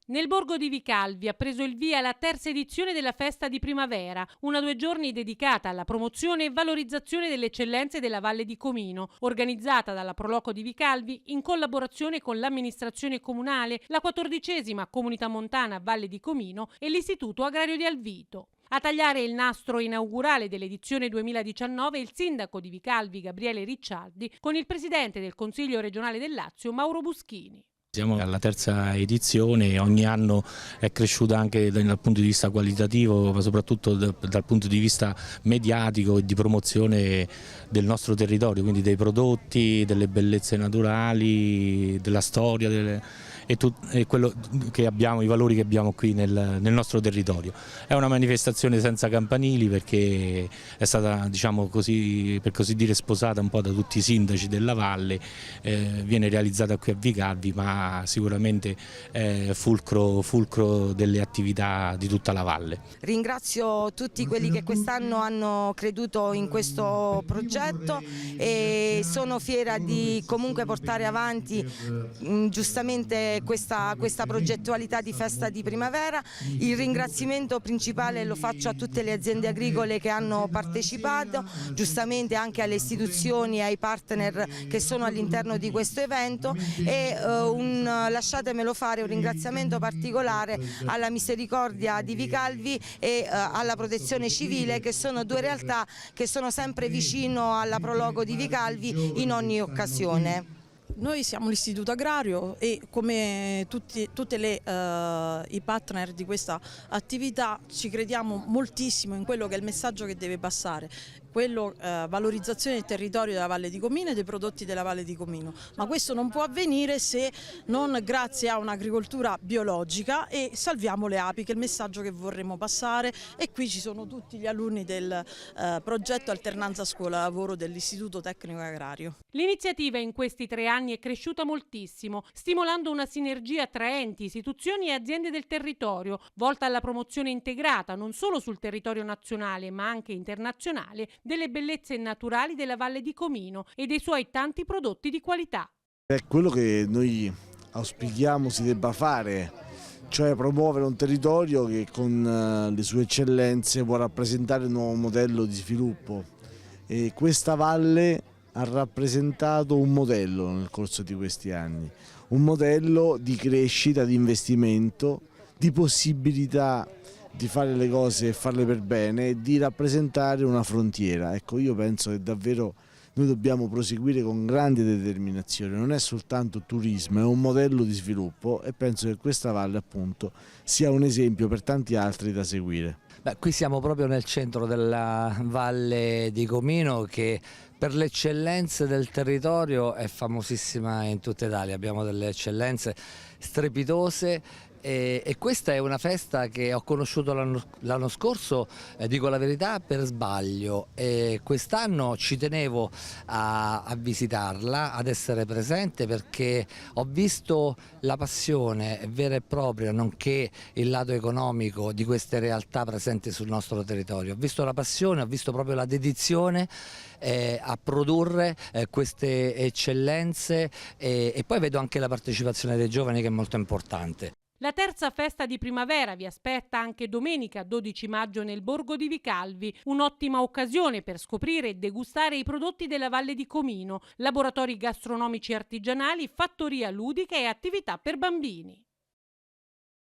Nel borgo di Vicalvi ha preso il via la terza edizione della Festa di Primavera, una 2 giorni dedicata alla promozione e valorizzazione delle eccellenze della Valle di Comino, organizzata dalla Proloco di Vicalvi in collaborazione con l'amministrazione comunale, la 14ª Comunità Montana Valle di Comino e l'Istituto Agrario di Alvito. A tagliare il nastro inaugurale dell'edizione 2019 il sindaco di Vicalvi Gabriele Ricciardi con il presidente del Consiglio regionale del Lazio Mauro Buschini. Siamo alla terza edizione e ogni anno è cresciuta anche dal punto di vista qualitativo, ma soprattutto dal punto di vista mediatico e di promozione del nostro territorio, quindi dei prodotti, delle bellezze naturali, della storia e quello che abbiamo, i valori che abbiamo qui nel nostro territorio. È una manifestazione senza campanili perché è stata, diciamo così, per così dire, sposata un po' da tutti i sindaci della valle, viene realizzata qui a Vicalvi, ma sicuramente fulcro delle attività di tutta la valle. Ringrazio tutti quelli che quest'anno hanno creduto in questo progetto e sono fiera di comunque portare avanti giustamente questa progettualità di Festa di Primavera. Il ringraziamento principale lo faccio a tutte le aziende agricole che hanno partecipato, giustamente anche alle istituzioni e ai partner che sono all'interno di questo evento e lasciatemelo fare un ringraziamento particolare alla Misericordia di Vicalvi e alla Protezione Civile, che sono due realtà che sono sempre vicino alla Proloco di Vicalvi in ogni occasione. Noi siamo l'Istituto Agrario e come tutti i partner di questa attività ci crediamo moltissimo in quello che è il messaggio che deve passare, quello valorizzazione del territorio della Valle di Comino e dei prodotti della Valle di Comino, ma questo non può avvenire se non grazie a un'agricoltura biologica e salviamo le api, che è il messaggio che vorremmo passare, e qui ci sono tutti gli alunni del progetto Alternanza Scuola-Lavoro dell'Istituto Tecnico Agrario. L'iniziativa in questi 3 anni è cresciuta moltissimo, stimolando una sinergia tra enti, istituzioni e aziende del territorio, volta alla promozione integrata non solo sul territorio nazionale ma anche internazionale delle bellezze naturali della Valle di Comino e dei suoi tanti prodotti di qualità. È quello che noi auspichiamo si debba fare, cioè promuovere un territorio che con le sue eccellenze può rappresentare un nuovo modello di sviluppo, e questa valle ha rappresentato un modello nel corso di questi anni, un modello di crescita, di investimento, di possibilità di fare le cose e farle per bene e di rappresentare una frontiera. Ecco, io penso che davvero noi dobbiamo proseguire con grande determinazione, non è soltanto turismo, è un modello di sviluppo e penso che questa valle appunto sia un esempio per tanti altri da seguire. Qui siamo proprio nel centro della Valle di Comino, che per le eccellenze del territorio è famosissima in tutta Italia, abbiamo delle eccellenze strepitose. E questa è una festa che ho conosciuto l'anno scorso, dico la verità, per sbaglio, e quest'anno ci tenevo a visitarla, ad essere presente, perché ho visto la passione vera e propria, nonché il lato economico di queste realtà presenti sul nostro territorio. Ho visto la passione, ho visto proprio la dedizione a produrre queste eccellenze e poi vedo anche la partecipazione dei giovani, che è molto importante. La terza Festa di Primavera vi aspetta anche domenica 12 maggio nel borgo di Vicalvi, un'ottima occasione per scoprire e degustare i prodotti della Valle di Comino, laboratori gastronomici artigianali, fattoria ludica e attività per bambini.